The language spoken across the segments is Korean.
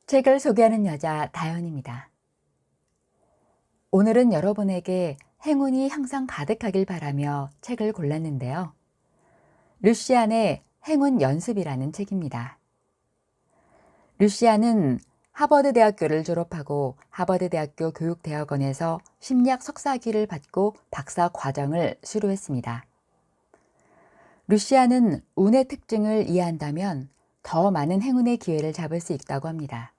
책을 소개하는 여자 다연입니다. 오늘은 여러분에게 행운이 항상 가득하길 바라며 책을 골랐는데요. 루시안의 행운 연습이라는 책입니다. 루시안은 하버드 대학교를 졸업하고 하버드 대학교 교육대학원에서 심리학 석사학위를 받고 박사 과정을 수료했습니다. 루시안은 운의 특징을 이해한다면 더 많은 행운의 기회를 잡을 수 있다고 합니다.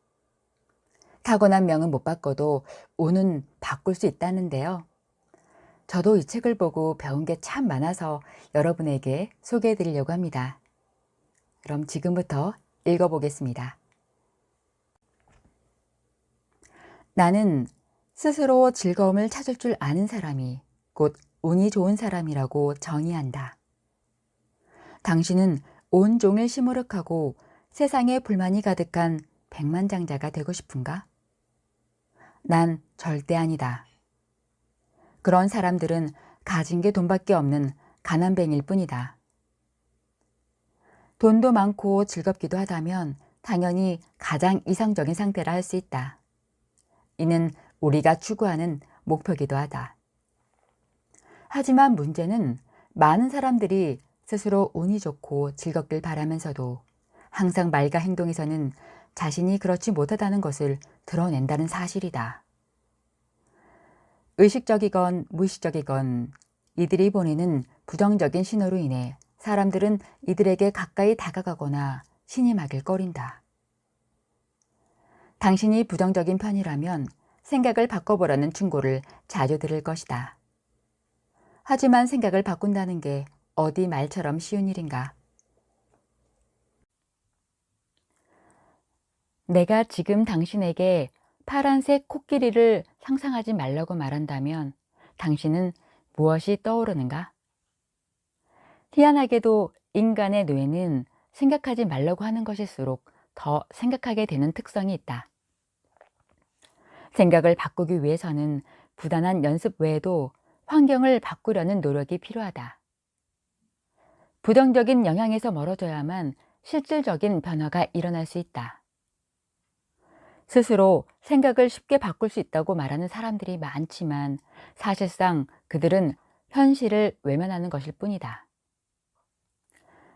타고난 명은 못 바꿔도 운은 바꿀 수 있다는데요. 저도 이 책을 보고 배운 게 참 많아서 여러분에게 소개해 드리려고 합니다. 그럼 지금부터 읽어보겠습니다. 나는 스스로 즐거움을 찾을 줄 아는 사람이 곧 운이 좋은 사람이라고 정의한다. 당신은 온종일 시무룩하고 세상에 불만이 가득한 백만장자가 되고 싶은가? 난 절대 아니다. 그런 사람들은 가진 게 돈밖에 없는 가난뱅이일 뿐이다. 돈도 많고 즐겁기도 하다면 당연히 가장 이상적인 상태라 할 수 있다. 이는 우리가 추구하는 목표이기도 하다. 하지만 문제는 많은 사람들이 스스로 운이 좋고 즐겁길 바라면서도 항상 말과 행동에서는 자신이 그렇지 못하다는 것을 드러낸다는 사실이다. 의식적이건 무의식적이건 이들이 보내는 부정적인 신호로 인해 사람들은 이들에게 가까이 다가가거나 신임하길 꺼린다. 당신이 부정적인 편이라면 생각을 바꿔보라는 충고를 자주 들을 것이다. 하지만 생각을 바꾼다는 게 어디 말처럼 쉬운 일인가? 내가 지금 당신에게 파란색 코끼리를 상상하지 말라고 말한다면 당신은 무엇이 떠오르는가? 희한하게도 인간의 뇌는 생각하지 말라고 하는 것일수록 더 생각하게 되는 특성이 있다. 생각을 바꾸기 위해서는 부단한 연습 외에도 환경을 바꾸려는 노력이 필요하다. 부정적인 영향에서 멀어져야만 실질적인 변화가 일어날 수 있다. 스스로 생각을 쉽게 바꿀 수 있다고 말하는 사람들이 많지만 사실상 그들은 현실을 외면하는 것일 뿐이다.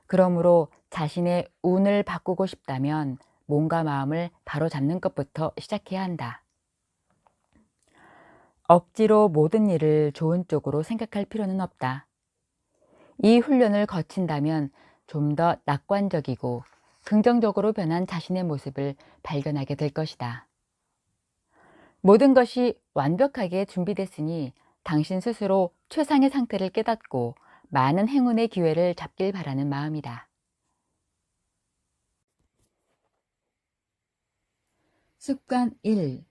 그러므로 자신의 운을 바꾸고 싶다면 몸과 마음을 바로잡는 것부터 시작해야 한다. 억지로 모든 일을 좋은 쪽으로 생각할 필요는 없다. 이 훈련을 거친다면 좀 더 낙관적이고 긍정적으로 변한 자신의 모습을 발견하게 될 것이다. 모든 것이 완벽하게 준비됐으니 당신 스스로 최상의 상태를 깨닫고 많은 행운의 기회를 잡길 바라는 마음이다. 습관 1.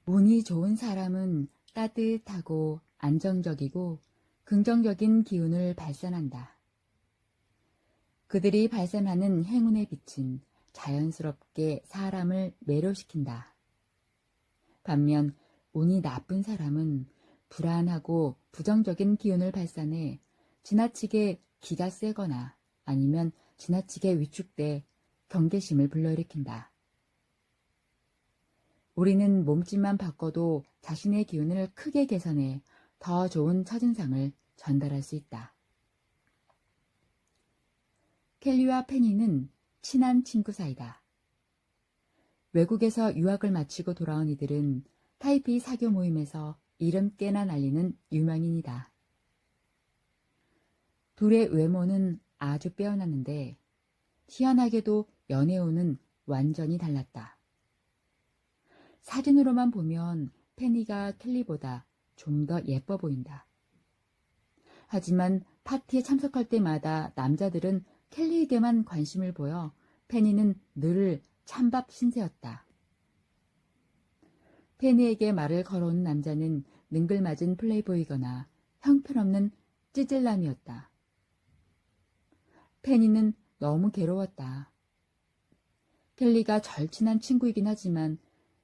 운이 좋은 사람은 따뜻하고 안정적이고 긍정적인 기운을 발산한다. 그들이 발산하는 행운의 빛은 자연스럽게 사람을 매료시킨다. 반면 운이 나쁜 사람은 불안하고 부정적인 기운을 발산해 지나치게 기가 세거나 아니면 지나치게 위축돼 경계심을 불러일으킨다. 우리는 몸짓만 바꿔도 자신의 기운을 크게 개선해 더 좋은 첫인상을 전달할 수 있다. 켈리와 페니는 친한 친구 사이다. 외국에서 유학을 마치고 돌아온 이들은 타이피 사교 모임에서 이름 깨나 날리는 유명인이다. 둘의 외모는 아주 빼어났는데 희한하게도 연애운은 완전히 달랐다. 사진으로만 보면 페니가 켈리보다 좀 더 예뻐 보인다. 하지만 파티에 참석할 때마다 남자들은 켈리에게만 관심을 보여 페니는 늘 찬밥 신세였다. 페니에게 말을 걸어오는 남자는 능글맞은 플레이보이거나 형편없는 찌질남이었다. 페니는 너무 괴로웠다. 켈리가 절친한 친구이긴 하지만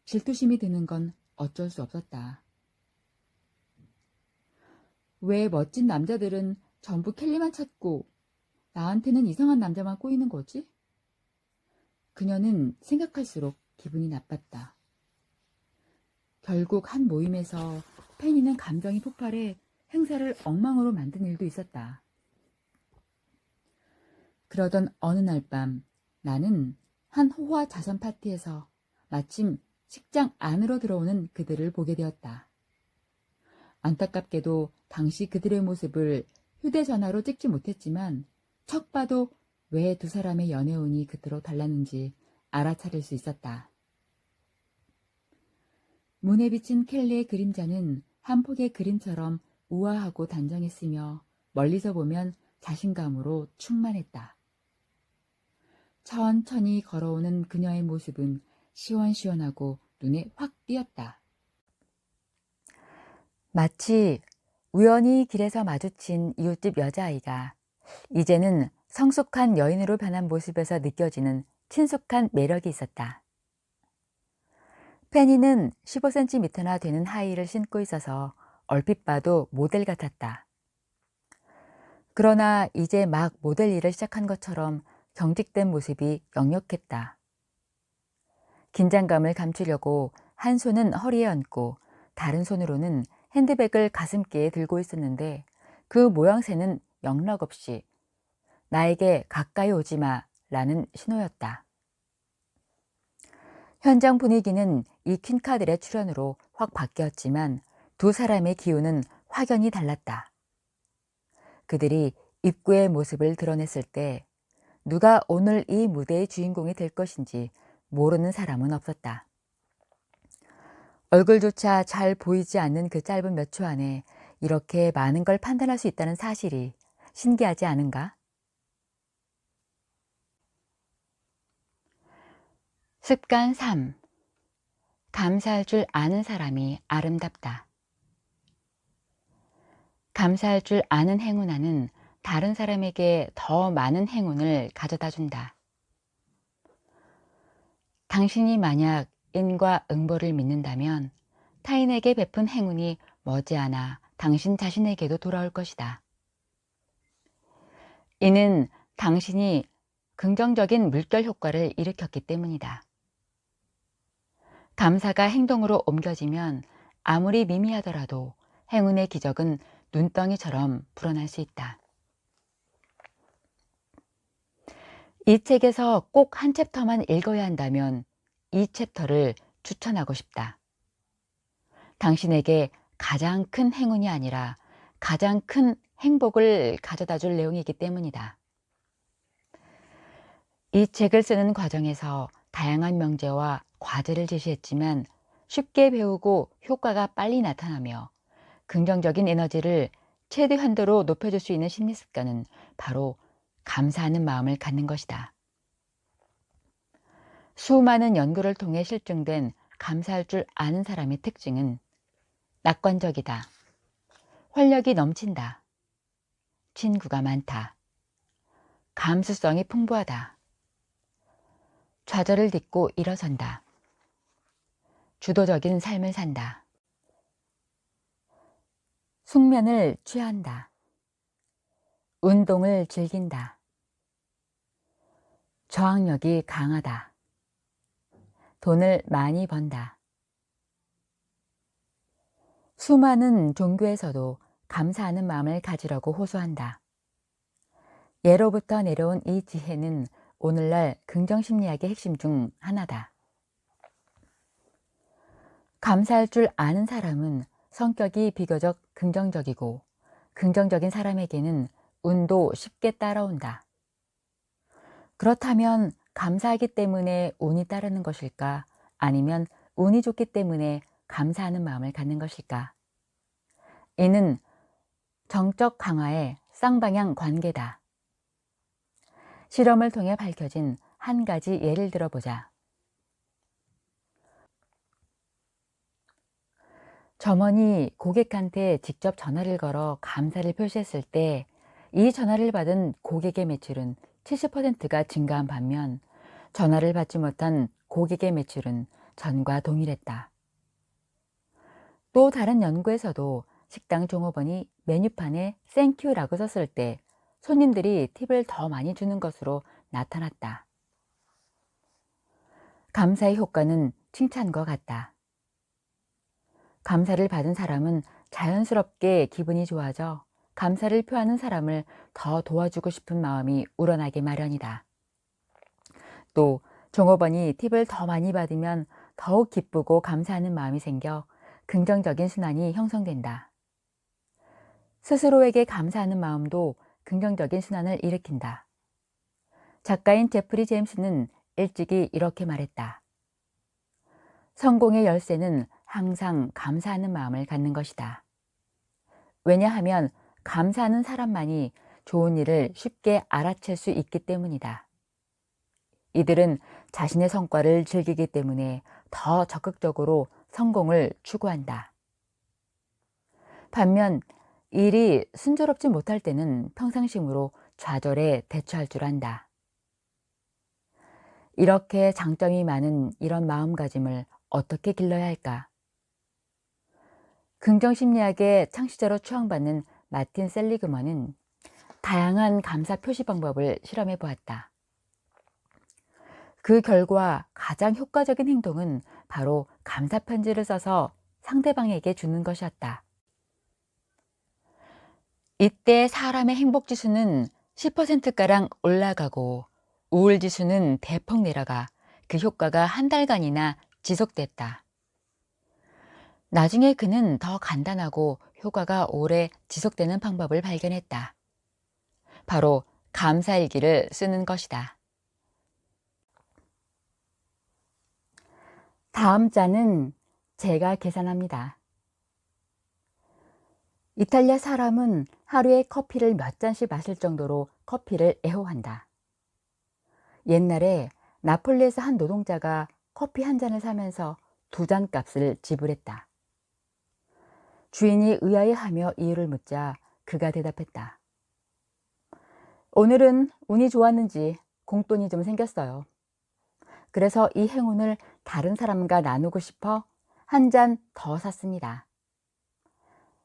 질투심이 드는 건 어쩔 수 없었다. 왜 멋진 남자들은 전부 켈리만 찾고 나한테는 이상한 남자만 꼬이는 거지? 그녀는 생각할수록 기분이 나빴다. 결국 한 모임에서 페니는 감정이 폭발해 행사를 엉망으로 만든 일도 있었다. 그러던 어느 날 밤 나는 한 호화 자선 파티에서 마침 식장 안으로 들어오는 그들을 보게 되었다. 안타깝게도 당시 그들의 모습을 휴대전화로 찍지 못했지만 척 봐도 왜 두 사람의 연애운이 그토록 달랐는지 알아차릴 수 있었다. 문에 비친 켈리의 그림자는 한 폭의 그림처럼 우아하고 단정했으며 멀리서 보면 자신감으로 충만했다. 천천히 걸어오는 그녀의 모습은 시원시원하고 눈에 확 띄었다. 마치 우연히 길에서 마주친 이웃집 여자아이가 이제는 성숙한 여인으로 변한 모습에서 느껴지는 친숙한 매력이 있었다. 페니는 15cm나 되는 하이힐을 신고 있어서 얼핏 봐도 모델 같았다. 그러나 이제 막 모델 일을 시작한 것처럼 경직된 모습이 역력했다. 긴장감을 감추려고 한 손은 허리에 얹고 다른 손으로는 핸드백을 가슴께에 들고 있었는데 그 모양새는 영락없이 나에게 가까이 오지 마 라는 신호였다. 현장 분위기는 이 퀸카들의 출연으로 확 바뀌었지만 두 사람의 기운은 확연히 달랐다. 그들이 입구의 모습을 드러냈을 때 누가 오늘 이 무대의 주인공이 될 것인지 모르는 사람은 없었다. 얼굴조차 잘 보이지 않는 그 짧은 몇 초 안에 이렇게 많은 걸 판단할 수 있다는 사실이 신기하지 않은가? 습관 3. 감사할 줄 아는 사람이 아름답다. 감사할 줄 아는 행운아는 다른 사람에게 더 많은 행운을 가져다 준다. 당신이 만약 인과 응보를 믿는다면 타인에게 베푼 행운이 머지않아 당신 자신에게도 돌아올 것이다. 이는 당신이 긍정적인 물결 효과를 일으켰기 때문이다. 감사가 행동으로 옮겨지면 아무리 미미하더라도 행운의 기적은 눈덩이처럼 불어날 수 있다. 이 책에서 꼭 한 챕터만 읽어야 한다면 이 챕터를 추천하고 싶다. 당신에게 가장 큰 행운이 아니라 가장 큰 행복을 가져다 줄 내용이기 때문이다. 이 책을 쓰는 과정에서 다양한 명제와 과제를 제시했지만 쉽게 배우고 효과가 빨리 나타나며 긍정적인 에너지를 최대한도로 높여줄 수 있는 심리 습관은 바로 감사하는 마음을 갖는 것이다. 수많은 연구를 통해 실증된 감사할 줄 아는 사람의 특징은 낙관적이다. 활력이 넘친다. 친구가 많다. 감수성이 풍부하다. 좌절을 딛고 일어선다. 주도적인 삶을 산다. 숙면을 취한다. 운동을 즐긴다. 저항력이 강하다. 돈을 많이 번다. 수많은 종교에서도 감사하는 마음을 가지라고 호소한다. 예로부터 내려온 이 지혜는 오늘날 긍정심리학의 핵심 중 하나다. 감사할 줄 아는 사람은 성격이 비교적 긍정적이고 긍정적인 사람에게는 운도 쉽게 따라온다. 그렇다면 감사하기 때문에 운이 따르는 것일까? 아니면 운이 좋기 때문에 감사하는 마음을 갖는 것일까? 이는 정적 강화의 쌍방향 관계다. 실험을 통해 밝혀진 한 가지 예를 들어보자. 점원이 고객한테 직접 전화를 걸어 감사를 표시했을 때 이 전화를 받은 고객의 매출은 70%가 증가한 반면 전화를 받지 못한 고객의 매출은 전과 동일했다. 또 다른 연구에서도 식당 종업원이 메뉴판에 땡큐라고 썼을 때 손님들이 팁을 더 많이 주는 것으로 나타났다. 감사의 효과는 칭찬과 같다. 감사를 받은 사람은 자연스럽게 기분이 좋아져 감사를 표하는 사람을 더 도와주고 싶은 마음이 우러나게 마련이다. 또 종업원이 팁을 더 많이 받으면 더욱 기쁘고 감사하는 마음이 생겨 긍정적인 순환이 형성된다. 스스로에게 감사하는 마음도 긍정적인 순환을 일으킨다. 작가인 제프리 제임스는 일찍이 이렇게 말했다. 성공의 열쇠는 항상 감사하는 마음을 갖는 것이다. 왜냐하면 감사하는 사람만이 좋은 일을 쉽게 알아챌 수 있기 때문이다. 이들은 자신의 성과를 즐기기 때문에 더 적극적으로 성공을 추구한다. 반면 일이 순조롭지 못할 때는 평상심으로 좌절에 대처할 줄 안다. 이렇게 장점이 많은 이런 마음가짐을 어떻게 길러야 할까? 긍정심리학의 창시자로 추앙받는 마틴 셀리그먼은 다양한 감사 표시 방법을 실험해 보았다. 그 결과 가장 효과적인 행동은 바로 감사 편지를 써서 상대방에게 주는 것이었다. 이때 사람의 행복 지수는 10%가량 올라가고 우울 지수는 대폭 내려가 그 효과가 한 달간이나 지속됐다. 나중에 그는 더 간단하고 효과가 오래 지속되는 방법을 발견했다. 바로 감사일기를 쓰는 것이다. 다음 자는 제가 계산합니다. 이탈리아 사람은 하루에 커피를 몇 잔씩 마실 정도로 커피를 애호한다. 옛날에 나폴리에서 한 노동자가 커피 한 잔을 사면서 2잔 값을 지불했다. 주인이 의아해하며 이유를 묻자 그가 대답했다. 오늘은 운이 좋았는지 공돈이 좀 생겼어요. 그래서 이 행운을 다른 사람과 나누고 싶어 한 잔 더 샀습니다.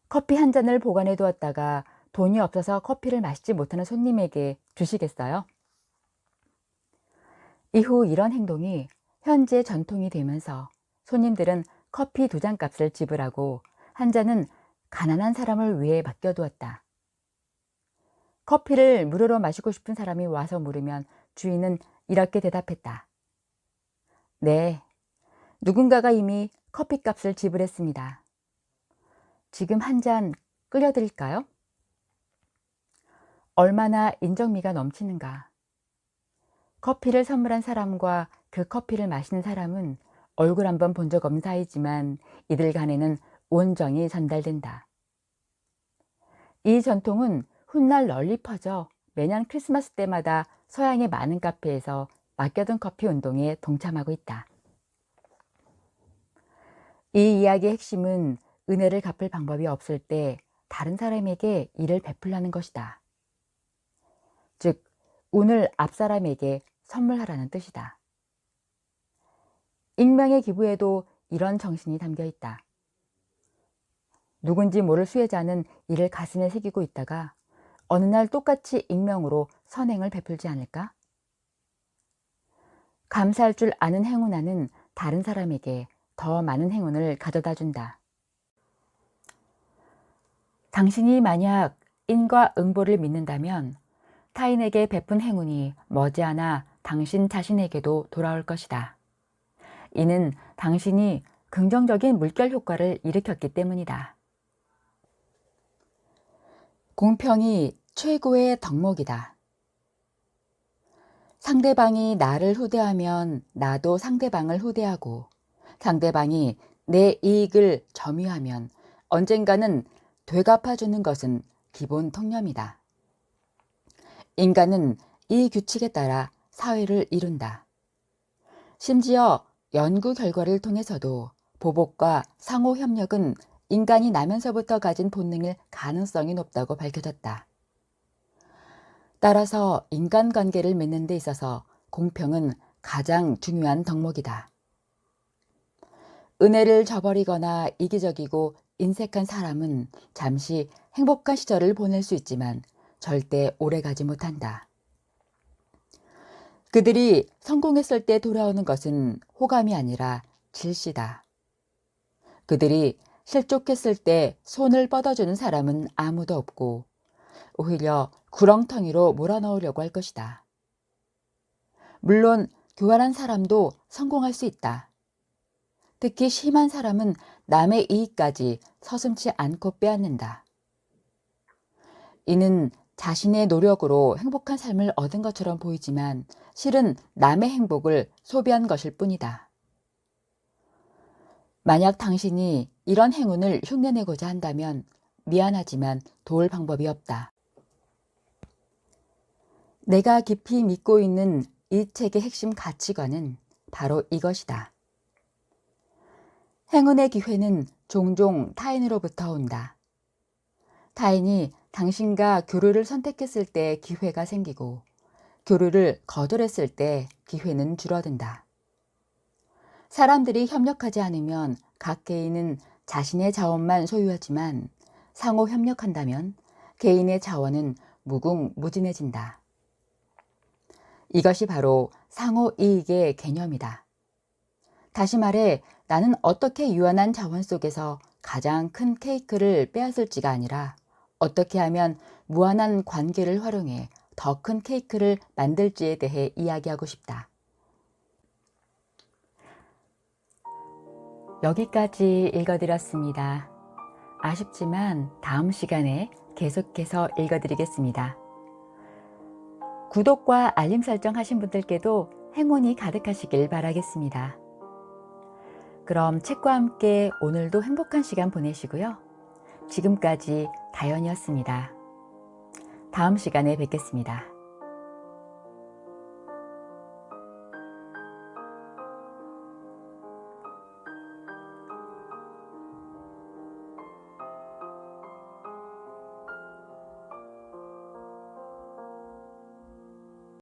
커피 한 잔을 보관해 두었다가 돈이 없어서 커피를 마시지 못하는 손님에게 주시겠어요? 이후 이런 행동이 현재 전통이 되면서 손님들은 커피 2잔 값을 지불하고 한 잔은 가난한 사람을 위해 맡겨두었다. 커피를 무료로 마시고 싶은 사람이 와서 물으면 주인은 이렇게 대답했다. 네, 누군가가 이미 커피값을 지불했습니다. 지금 한 잔 끓여드릴까요? 얼마나 인정미가 넘치는가. 커피를 선물한 사람과 그 커피를 마시는 사람은 얼굴 한번 본 적 없는 사이지만 이들 간에는 온정이 전달된다. 이 전통은 훗날 널리 퍼져 매년 크리스마스 때마다 서양의 많은 카페에서 맡겨둔 커피 운동에 동참하고 있다. 이 이야기의 핵심은 은혜를 갚을 방법이 없을 때 다른 사람에게 이를 베풀라는 것이다. 즉, 운을 앞사람에게 선물하라는 뜻이다. 익명의 기부에도 이런 정신이 담겨 있다. 누군지 모를 수혜자는 이를 가슴에 새기고 있다가 어느 날 똑같이 익명으로 선행을 베풀지 않을까? 감사할 줄 아는 행운아는 다른 사람에게 더 많은 행운을 가져다 준다. 당신이 만약 인과응보를 믿는다면 타인에게 베푼 행운이 머지않아 당신 자신에게도 돌아올 것이다. 이는 당신이 긍정적인 물결 효과를 일으켰기 때문이다. 공평이 최고의 덕목이다. 상대방이 나를 후대하면 나도 상대방을 후대하고 상대방이 내 이익을 점유하면 언젠가는 되갚아주는 것은 기본 통념이다. 인간은 이 규칙에 따라 사회를 이룬다. 심지어 연구 결과를 통해서도 보복과 상호 협력은 인간이 나면서부터 가진 본능일 가능성이 높다고 밝혀졌다. 따라서 인간관계를 맺는 데 있어서 공평은 가장 중요한 덕목이다. 은혜를 저버리거나 이기적이고 인색한 사람은 잠시 행복한 시절을 보낼 수 있지만 절대 오래가지 못한다. 그들이 성공했을 때 돌아오는 것은 호감이 아니라 질시다. 그들이 실족했을 때 손을 뻗어주는 사람은 아무도 없고 오히려 구렁텅이로 몰아넣으려고 할 것이다. 물론 교활한 사람도 성공할 수 있다. 특히 심한 사람은 남의 이익까지 서슴지 않고 빼앗는다. 이는 자신의 노력으로 행복한 삶을 얻은 것처럼 보이지만 실은 남의 행복을 소비한 것일 뿐이다. 만약 당신이 이런 행운을 흉내내고자 한다면 미안하지만 도울 방법이 없다. 내가 깊이 믿고 있는 이 책의 핵심 가치관은 바로 이것이다. 행운의 기회는 종종 타인으로부터 온다. 타인이 당신과 교류를 선택했을 때 기회가 생기고 교류를 거절했을 때 기회는 줄어든다. 사람들이 협력하지 않으면 각 개인은 자신의 자원만 소유하지만 상호 협력한다면 개인의 자원은 무궁무진해진다. 이것이 바로 상호 이익의 개념이다. 다시 말해 나는 어떻게 유한한 자원 속에서 가장 큰 케이크를 빼앗을지가 아니라 어떻게 하면 무한한 관계를 활용해 더 큰 케이크를 만들지에 대해 이야기하고 싶다. 여기까지 읽어드렸습니다. 아쉽지만 다음 시간에 계속해서 읽어드리겠습니다. 구독과 알림 설정 하신 분들께도 행운이 가득하시길 바라겠습니다. 그럼 책과 함께 오늘도 행복한 시간 보내시고요. 지금까지 다연이었습니다. 다음 시간에 뵙겠습니다.